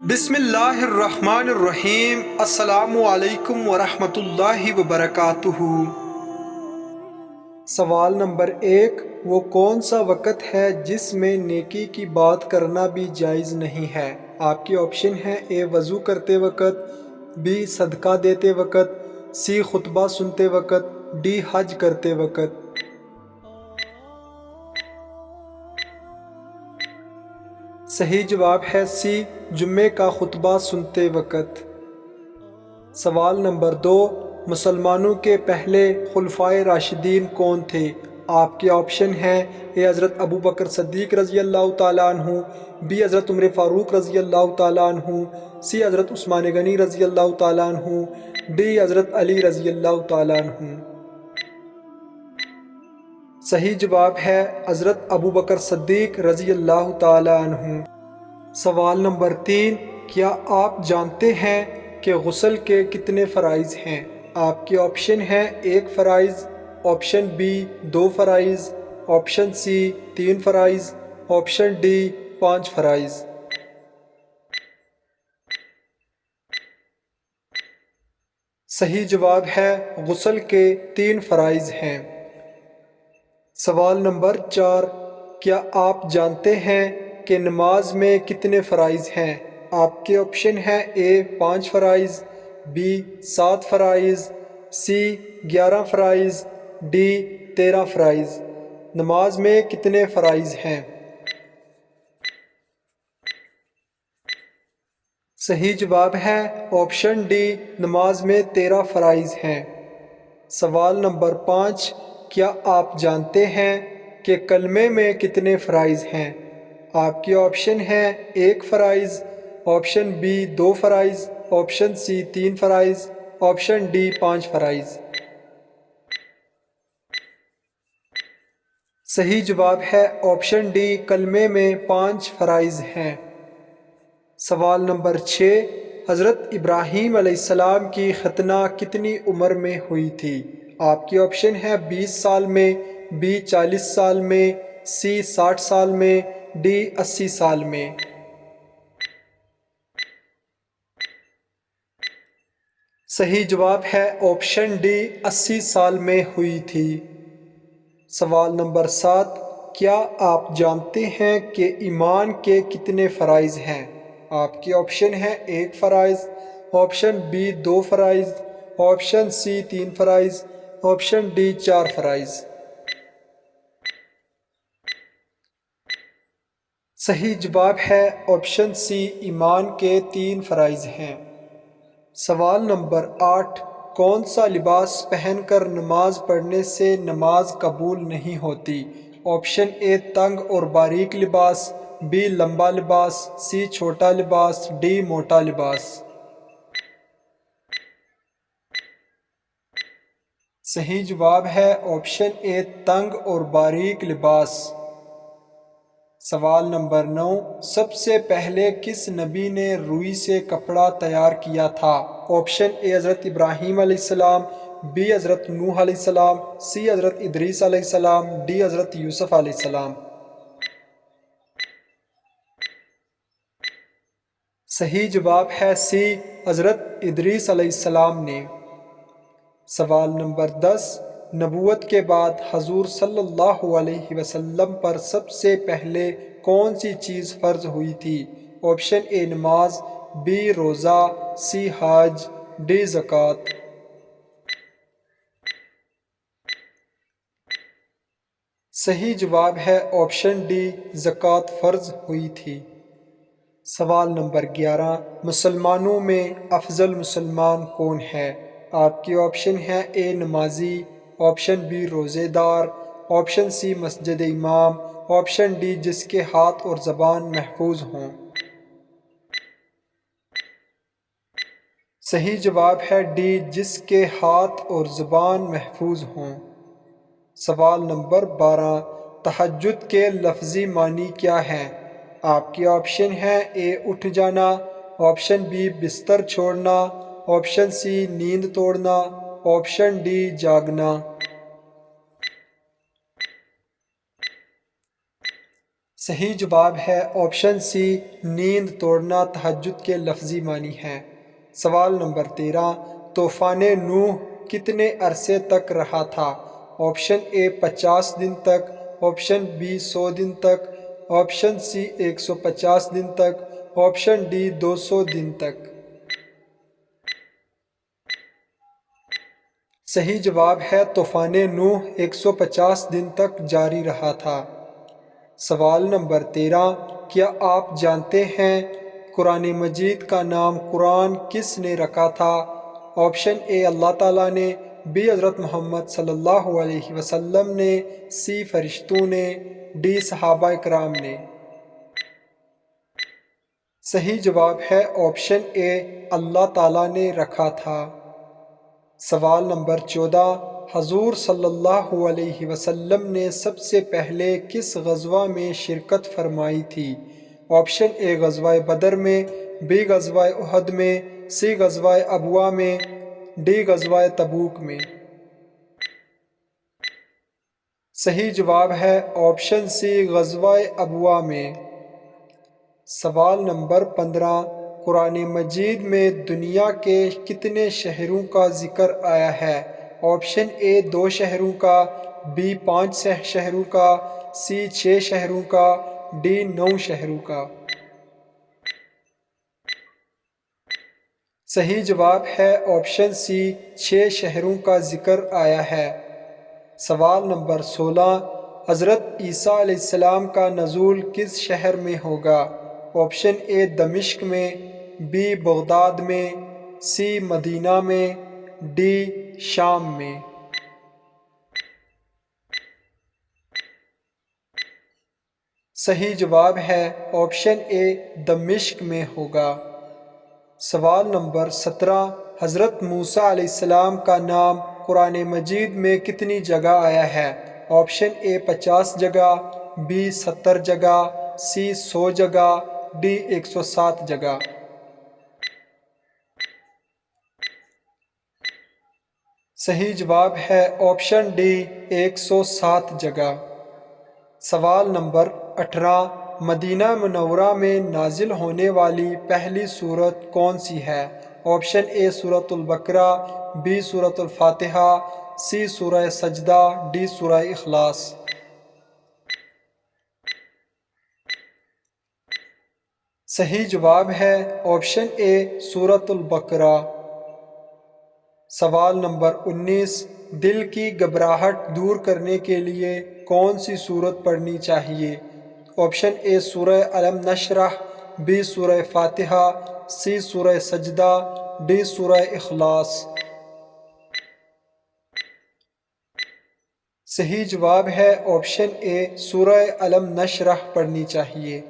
بسم اللہ الرحمن الرحیم۔ السلام علیکم ورحمۃ اللہ وبرکاتہ۔ سوال نمبر 1، وہ کون سا وقت ہے جس میں نیکی کی بات کرنا بھی جائز نہیں ہے؟ آپ کے آپشن ہیں: اے وضو کرتے وقت، بی صدقہ دیتے وقت، سی خطبہ سنتے وقت، ڈی حج کرتے وقت۔ صحیح جواب ہے سی، جمعے کا خطبہ سنتے وقت۔ سوال نمبر 2، مسلمانوں کے پہلے خلفائے راشدین کون تھے؟ آپ کے آپشن ہیں: اے حضرت ابو بکر صدیق رضی اللہ تعالیٰ عنہ، بی حضرت عمر فاروق رضی اللہ تعالیٰ عنہ، سی حضرت عثمان غنی رضی اللہ تعالیٰ عنہ، ڈی حضرت علی رضی اللہ تعالیٰ عنہ۔ صحیح جواب ہے حضرت ابو بکر صدیق رضی اللہ تعالیٰ عنہ۔ سوال نمبر 3، کیا آپ جانتے ہیں کہ غسل کے کتنے فرائض ہیں؟ آپ کے آپشن ہیں: 1 فرائض، آپشن بی 2 فرائض، آپشن سی 3 فرائض، آپشن ڈی 5 فرائض۔ صحیح جواب ہے غسل کے 3 فرائض ہیں۔ سوال نمبر 4، کیا آپ جانتے ہیں کہ نماز میں کتنے فرائض ہیں؟ آپ کے آپشن ہیں: اے 5 فرائض، بی 7 فرائض، سی 11 فرائض، ڈی 13 فرائض۔ نماز میں کتنے فرائض ہیں؟ صحیح جواب ہے آپشن ڈی، نماز میں 13 فرائض ہیں۔ سوال نمبر 5، کیا آپ جانتے ہیں کہ کلمے میں کتنے فرائض ہیں؟ آپ کے آپشن ہیں: 1 فرائض، آپشن بی 2 فرائض، آپشن سی 3 فرائض، آپشن ڈی 5 فرائض۔ صحیح جواب ہے آپشن ڈی، کلمے میں 5 فرائض ہیں۔ سوال نمبر 6، حضرت ابراہیم علیہ السلام کی ختنہ کتنی عمر میں ہوئی تھی؟ آپ کے آپشن ہیں: 20 سال میں، بی 40 سال میں، سی 60 سال میں، ڈی 80 سال میں۔ صحیح جواب ہے آپشن ڈی، 80 سال میں ہوئی تھی۔ سوال نمبر 7، کیا آپ جانتے ہیں کہ ایمان کے کتنے فرائض ہیں؟ آپ کے آپشن ہیں: 1 فرائض، آپشن بی 2 فرائض، آپشن سی 3 فرائض، آپشن ڈی 4 فرائض۔ صحیح جواب ہے آپشن سی، ایمان کے 3 فرائض ہیں۔ سوال نمبر 8، کون سا لباس پہن کر نماز پڑھنے سے نماز قبول نہیں ہوتی؟ آپشن اے تنگ اور باریک لباس، بی لمبا لباس، سی چھوٹا لباس، ڈی موٹا لباس۔ صحیح جواب ہے آپشن اے تنگ اور باریک لباس۔ سوال نمبر 9، سب سے پہلے کس نبی نے روئی سے کپڑا تیار کیا تھا؟ آپشن اے حضرت ابراہیم علیہ السلام، بی حضرت نوح علیہ السلام، سی حضرت ادریس علیہ السلام، ڈی حضرت یوسف علیہ السلام۔ صحیح جواب ہے سی، حضرت ادریس علیہ السلام نے۔ سوال نمبر 10، نبوت کے بعد حضور صلی اللہ علیہ وسلم پر سب سے پہلے کون سی چیز فرض ہوئی تھی؟ آپشن اے نماز، بی روزہ، سی حج، ڈی زکوٰۃ۔ صحیح جواب ہے آپشن ڈی، زکوٰۃ فرض ہوئی تھی۔ سوال نمبر 11، مسلمانوں میں افضل مسلمان کون ہے؟ آپ کے آپشن ہیں: اے نمازی، آپشن بی روزے دار، آپشن سی مسجد امام، آپشن ڈی جس کے ہاتھ اور زبان محفوظ ہوں۔ صحیح جواب ہے ڈی، جس کے ہاتھ اور زبان محفوظ ہوں۔ سوال نمبر 12، تہجد کے لفظی معنی کیا ہیں؟ آپ کے آپشن ہیں: اے اٹھ جانا، آپشن بی بستر چھوڑنا، آپشن سی نیند توڑنا، آپشن ڈی جاگنا۔ صحیح جواب ہے آپشن سی، نیند توڑنا تہجد کے لفظی معنی ہے۔ سوال نمبر 13، طوفان نوح کتنے عرصے تک رہا تھا؟ آپشن اے 50 دن تک، آپشن بی 100 دن تک، آپشن سی 150 دن تک، آپشن ڈی 200 دن تک۔ صحیح جواب ہے طوفان نوح 150 دن تک جاری رہا تھا۔ سوال نمبر 13، کیا آپ جانتے ہیں قرآن مجید کا نام قرآن کس نے رکھا تھا؟ آپشن اے اللہ تعالیٰ نے، بی حضرت محمد صلی اللہ علیہ وسلم نے، سی فرشتوں نے، ڈی صحابہ کرام نے۔ صحیح جواب ہے آپشن اے اللہ تعالیٰ نے رکھا تھا۔ سوال نمبر 14، حضور صلی اللہ علیہ وسلم نے سب سے پہلے کس غزوہ میں شرکت فرمائی تھی؟ آپشن اے غزوہ بدر میں، بی غزوہ احد میں، سی غزوہ ابوا میں، ڈی غزوہ تبوک میں۔ صحیح جواب ہے آپشن سی غزوہ ابوا میں۔ سوال نمبر 15، قرآن مجید میں دنیا کے کتنے شہروں کا ذکر آیا ہے؟ آپشن اے 2 شہروں کا، بی 5 شہروں کا، سی 6 شہروں کا، ڈی 9 شہروں کا۔ صحیح جواب ہے آپشن سی 6 شہروں کا ذکر آیا ہے۔ سوال نمبر 16، حضرت عیسیٰ علیہ السلام کا نزول کس شہر میں ہوگا؟ آپشن اے دمشق میں، بی بغداد میں، سی مدینہ میں، ڈی شام میں۔ صحیح جواب ہے آپشن اے دمشق میں ہوگا۔ سوال نمبر 17، حضرت موسیٰ علیہ السلام کا نام قرآن مجید میں کتنی جگہ آیا ہے؟ آپشن اے 50 جگہ، بی 70 جگہ، سی 100 جگہ، ڈی 107 جگہ۔ صحیح جواب ہے آپشن ڈی 107 جگہ۔ سوال نمبر 18، مدینہ منورہ میں نازل ہونے والی پہلی سورت کون سی ہے؟ آپشن اے سورۃ البقرہ، بی سورۃ الفاتحہ، سی سورہ سجدہ، ڈی سورہ اخلاص۔ صحیح جواب ہے آپشن اے سورۃ البقرہ۔ سوال نمبر 19، دل کی گھبراہٹ دور کرنے کے لیے کون سی سورت پڑھنی چاہیے؟ آپشن اے سورہ الم نشرح، بی سورہ فاتحہ، سی سورہ سجدہ، ڈی سورہ اخلاص۔ صحیح جواب ہے آپشن اے سورہ الم نشرح پڑھنی چاہیے۔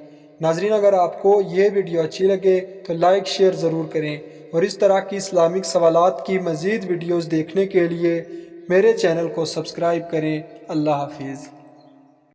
ناظرین، اگر آپ کو یہ ویڈیو اچھی لگے تو لائک شیئر ضرور کریں، اور اس طرح کی اسلامک سوالات کی مزید ویڈیوز دیکھنے کے لیے میرے چینل کو سبسکرائب کریں۔ اللہ حافظ۔